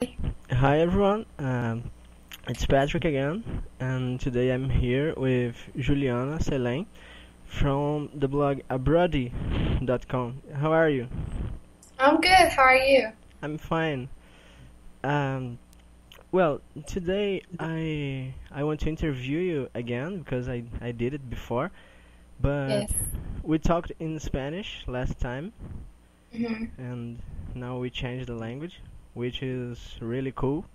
Hi everyone, it's Patrick again, and today I'm here with Juliana Selem from the blog abroady.com. How are you? I'm good. How are you? I'm fine. Um, well, today I want to interview you again because I did it before, but Yes. we talked in Spanish last time, hmm and now we changed the language, which is really cool.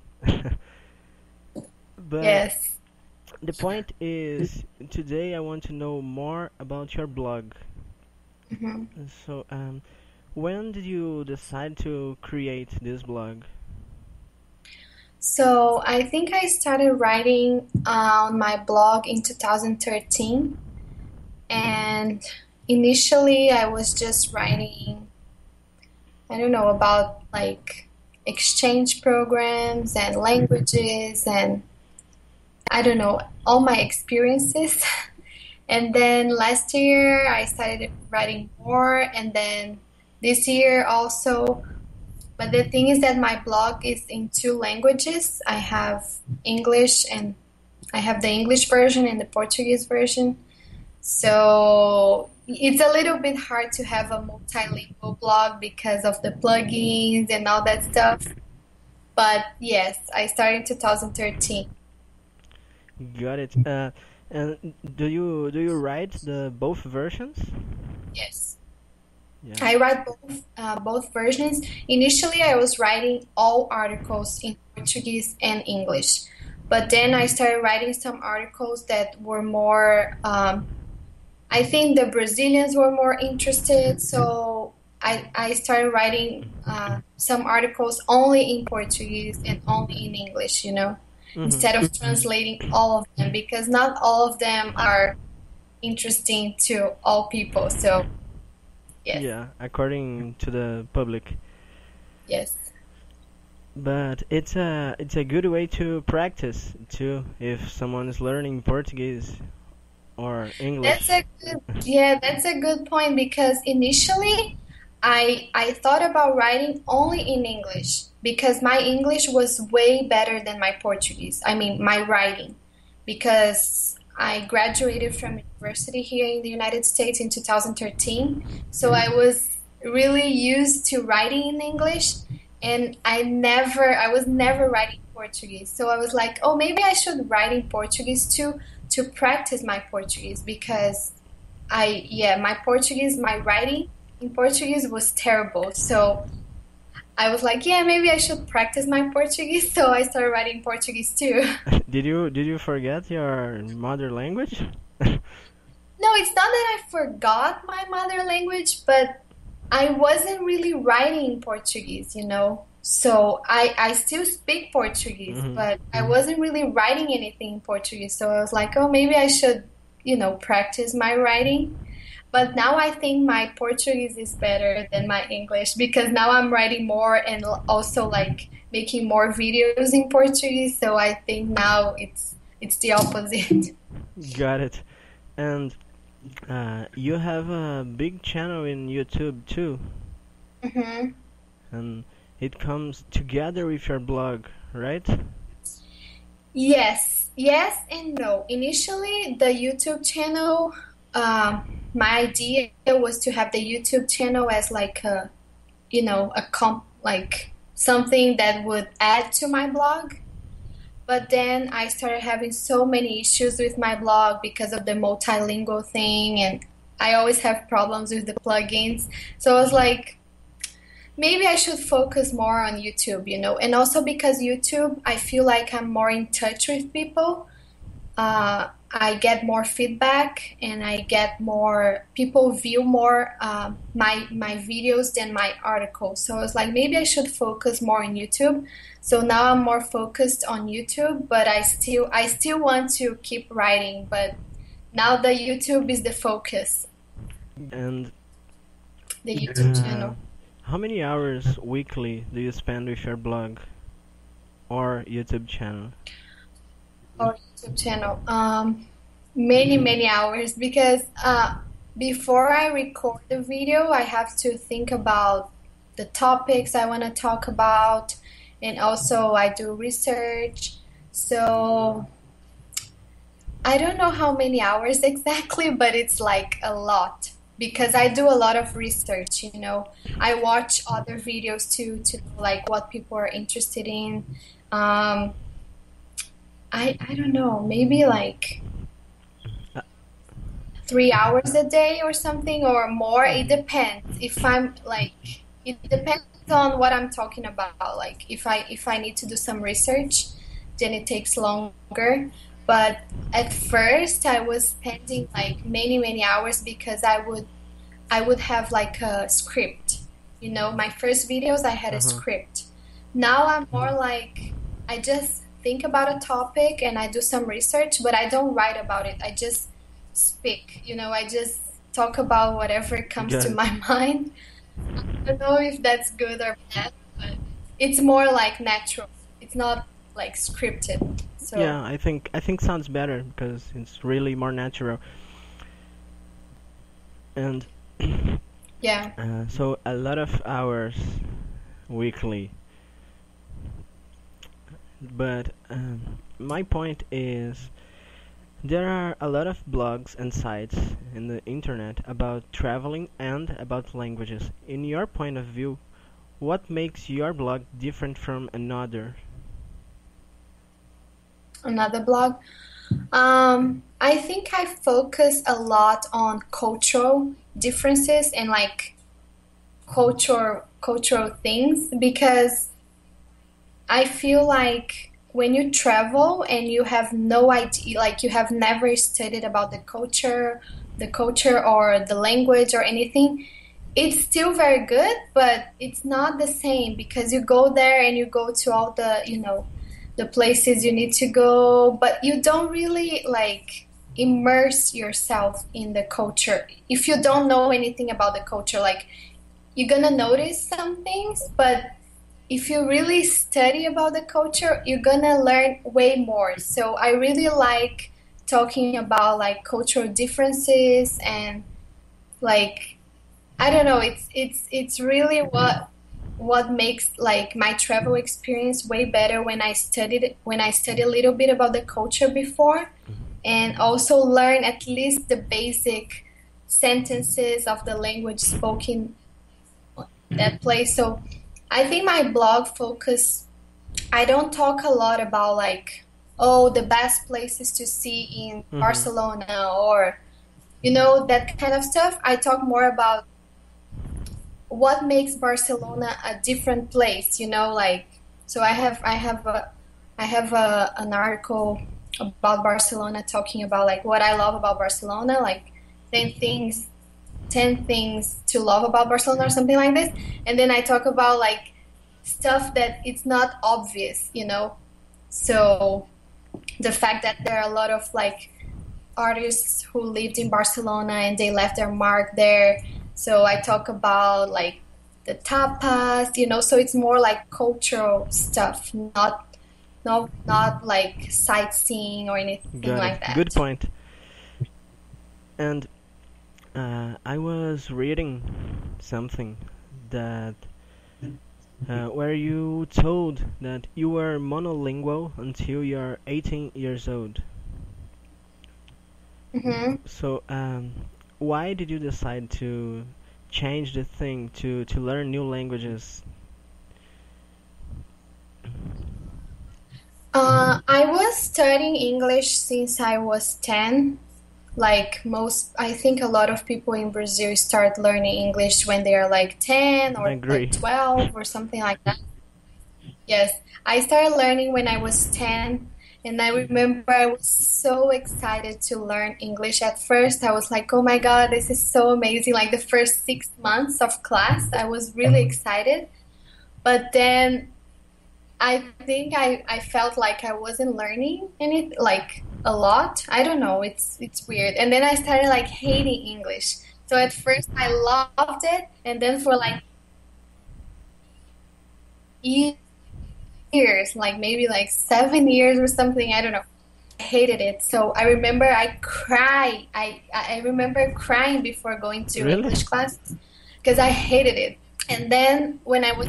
But Yes. the point is, today I want to know more about your blog. hmm So, when did you decide to create this blog? So I think I started writing on my blog in 2013, and initially I was just writing, I don't know, about like exchange programs and languages and I don't know, all my experiences. And then last year I started writing more, and then this year also. But the thing is that my blog is in two languages. I have English and I have the English version and the Portuguese version. So it's a little bit hard to have a multilingual blog because of the plugins and all that stuff. But yes, I started in 2013. Got it. And do you write the both versions? Yes. Yeah. I write both versions. Initially, I was writing all articles in Portuguese and English, but then I started writing some articles that were more. I think the Brazilians were more interested, so I started writing some articles only in Portuguese and only in English. Mm-hmm. Instead of translating all of them, because not all of them are interesting to all people. So yes, Yeah, according to the public. yes. But it's a good way to practice too if someone is learning Portuguese or That's English. a good, yeah, that's a good point because initially I thought about writing only in English because my English was way better than my Portuguese. I mean, my writing because I graduated from university here in the United States in 2013. So I was really used to writing in English and I was never writing Portuguese. So I was like, oh, maybe I should write in Portuguese too to practice my Portuguese because my Portuguese, my writing in Portuguese was terrible. So I was like, yeah, maybe I should practice my Portuguese. So I started writing Portuguese too. Did you forget your mother language? No, it's not that I forgot my mother language, but I wasn't really writing in Portuguese. So I still speak Portuguese, Hmm. but I wasn't really writing anything in Portuguese. So I was like, oh, maybe I should practice my writing. But now I think my Portuguese is better than my English because now I'm writing more and also like making more videos in Portuguese. So I think now it's the opposite. Got it. And you have a big channel in YouTube too, hmm and it comes together with your blog, right? Yes, yes and no. Initially, the YouTube channel, my idea was to have the YouTube channel as like like something that would add to my blog. But then I started having so many issues with my blog because of the multilingual thing, and I always have problems with the plugins. So I was like, maybe I should focus more on YouTube. And also because YouTube, I feel like I'm more in touch with people. I get more feedback and I get more people view more my videos than my articles. So I was like, maybe I should focus more on YouTube. So now I'm more focused on YouTube, but I still want to keep writing, but now the YouTube is the focus, And the YouTube channel how many hours weekly do you spend with your blog or YouTube channel? or YouTube channel. Many hours because before I record the video, I have to think about the topics I want to talk about and also I do research. So I don't know how many hours exactly, but it's like a lot because I do a lot of research, you know. I watch other videos too to know like what people are interested in. Um, I don't know, maybe like Uh, 3 hours a day or something or more. It depends. If I'm like, it depends on what I'm talking about. Like if I need to do some research, then it takes longer. But at first, I was spending like many hours because I would have like a script. You know, my first videos I had a uh-huh. script. Now I'm more like I just think about a topic and I do some research, but I don't write about it. I just speak. You know, I just talk about whatever comes Got to it. my mind. I don't know if that's good or bad, but it's more like natural. It's not like scripted. So, Yeah, I think sounds better because it's really more natural. And yeah. so a lot of hours weekly. But my point is there are a lot of blogs and sites in the internet about traveling and about languages. In your point of view, what makes your blog different from another? Another blog. I think I focus a lot on cultural differences and like cultural things because I feel like when you travel and you have no idea, like you have never studied about the culture or the language or anything, it's still very good, but it's not the same because you go there and you go to all the places you need to go, but you don't really like immerse yourself in the culture. If you don't know anything about the culture, like you're gonna notice some things, but if you really study about the culture, you're gonna learn way more. So I really like talking about like cultural differences and like I don't know, it's really what makes like my travel experience way better when I study a little bit about the culture before and also learn at least the basic sentences of the language spoken that place. So I think my blog focus I don't talk a lot about like oh the best places to see in Mm-hmm. Barcelona or that kind of stuff. I talk more about what makes Barcelona a different place, like so I have an article about Barcelona talking about like what I love about Barcelona, like 10 things 10 things to love about Barcelona or something like this. And then I talk about like stuff that it's not obvious. So the fact that there are a lot of like artists who lived in Barcelona and they left their mark there. So I talk about like the tapas, so it's more like cultural stuff, not like sightseeing or anything Got it. like Good that. point. And I was reading something that where you told that you were monolingual until you're 18 years old. Hmm. So, why did you decide to change the thing to learn new languages? I was studying English since I was 10. Like I think a lot of people in Brazil start learning English when they are like 10 I or like agree. 12 or something like that. Yes, I started learning when I was 10, and I remember I was so excited to learn English. At first, I was like, oh my God, this is so amazing. Like the first 6 months of class, I was really excited. But then I think I felt like I wasn't learning any like a lot. I don't know. It's weird. And then I started like hating English. So at first I loved it, and then for like years, like maybe like 7 years or something, I don't know. I hated it. So I remember I cry. I remember crying before going to Really? English classes because I hated it. And then when I was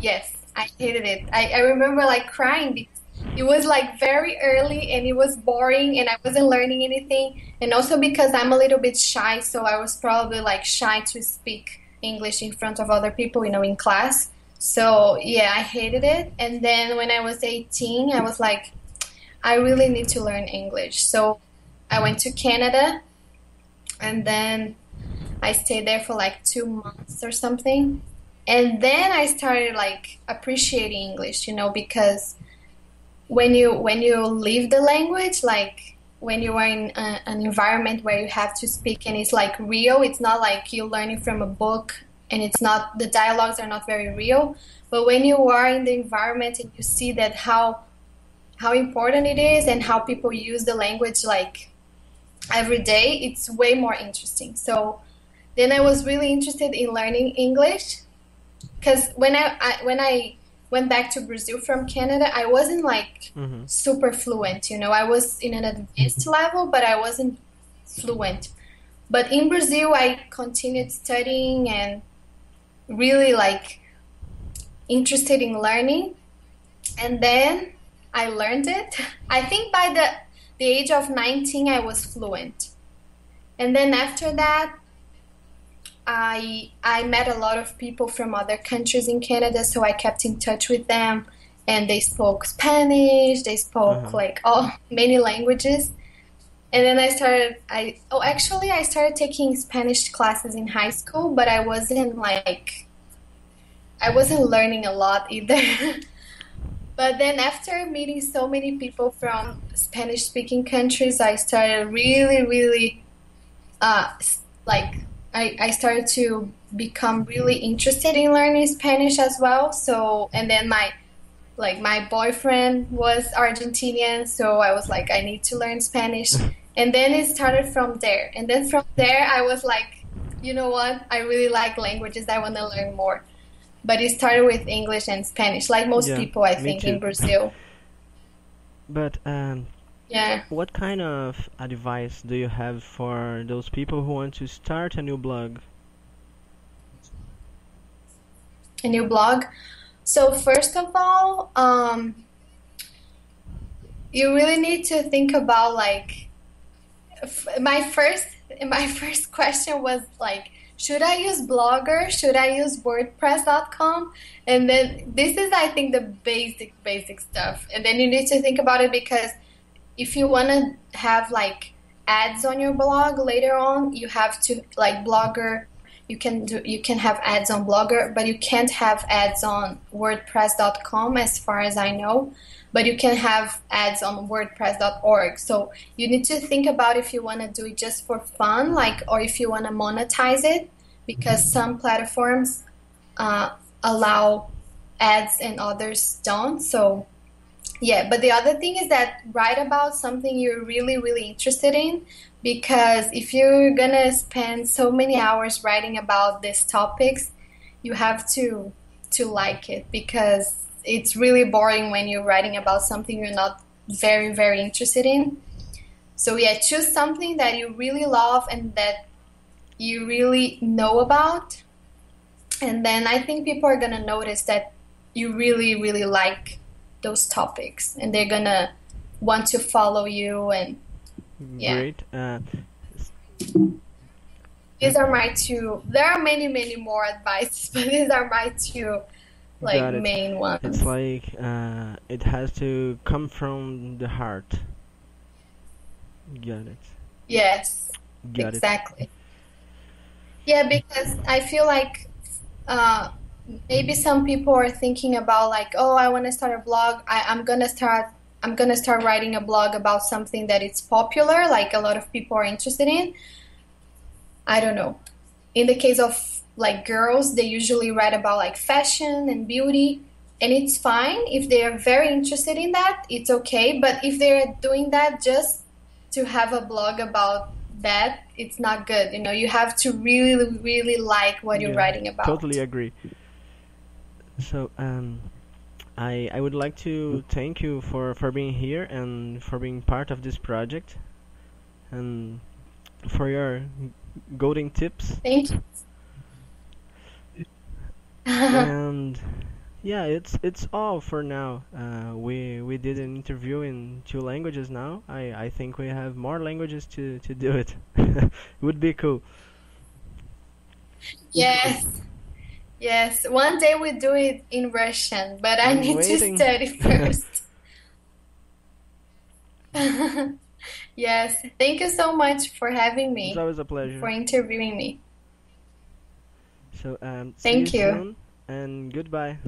yes, I hated it. I remember like crying because it was like very early and it was boring and I wasn't learning anything. And also because I'm a little bit shy, so I was probably like shy to speak English in front of other people, in class. So yeah, I hated it. And then when I was 18, I was like, I really need to learn English. So I went to Canada and then I stayed there for like 2 months or something. And then I started like appreciating English, because when you live the language, like when you are in an environment where you have to speak and it's like real, it's not like you're learning from a book and it's not the dialogues are not very real. But when you are in the environment and you see that how important it is and how people use the language like every day, it's way more interesting. So then I was really interested in learning English because when I went back to Brazil from Canada, I wasn't like Mm-hmm. super fluent. I was in an advanced level, but I wasn't fluent. But in Brazil, I continued studying and really like interested in learning. And then I learned it. I think by the age of 19, I was fluent. And then after that, I met a lot of people from other countries in Canada, so I kept in touch with them, and they spoke Spanish, they spoke Uh-huh. like all many languages. And then actually I started taking Spanish classes in high school, but I wasn't learning a lot either. But then after meeting so many people from Spanish speaking countries, I started really, really like I started to become really interested in learning Spanish as well. So and then my boyfriend was Argentinian, so I was like I need to learn Spanish. And then it started from there. And then from there I was like, you know what? I really like languages. I want to learn more. But it started with English and Spanish, like most Yeah, people I me think in too. Brazil. But Yeah. what kind of advice do you have for those people who want to start a new blog? A new blog. So first of all, you really need to think about like my first question was like, should I use Blogger? Should I use WordPress.com? And then this is, I think, the basic stuff. And then you need to think about it because if you want to have like ads on your blog later on, you have to like Blogger. You can have ads on Blogger, but you can't have ads on WordPress.com as far as I know. But you can have ads on WordPress.org. So you need to think about if you want to do it just for fun, like, or if you want to monetize it, because some platforms uh, allow ads and others don't. So yeah, but the other thing is that write about something you're really, really interested in, because if you're gonna spend so many hours writing about these topics, you have to like it because it's really boring when you're writing about something you're not very, very interested in. So yeah, choose something that you really love and that you really know about, and then I think people are gonna notice that you really, really like those topics, and they're gonna want to follow you. And yeah, Great. S- uh, these are my two. There are many, many more advices, but these are my two like got it. main It's ones. like it has to come from the heart. Got it. Yes, Got it. exactly. Yeah, because I feel like uh, maybe some people are thinking about like, oh, I want to start a blog. I'm gonna start writing a blog about something that is popular, like a lot of people are interested in. I don't know. In the case of like girls, they usually write about like fashion and beauty, and it's fine if they are very interested in that, it's okay. But if they're doing that just to have a blog about that, it's not good. You have to really, really like what you're Yeah, writing totally about. agree. So, I would like to thank you for being here and for being part of this project and for your golden tips. Thank you. And Yeah, it's all for now. We did an interview in 2 languages now. I think we have more languages to do it. Would be cool. Yes, yes. One day we do it in Russian, but I I'm need to waiting. study first. Yes, thank you so much for having It's me, always a for pleasure. interviewing me. So see you Thank you. soon and goodbye.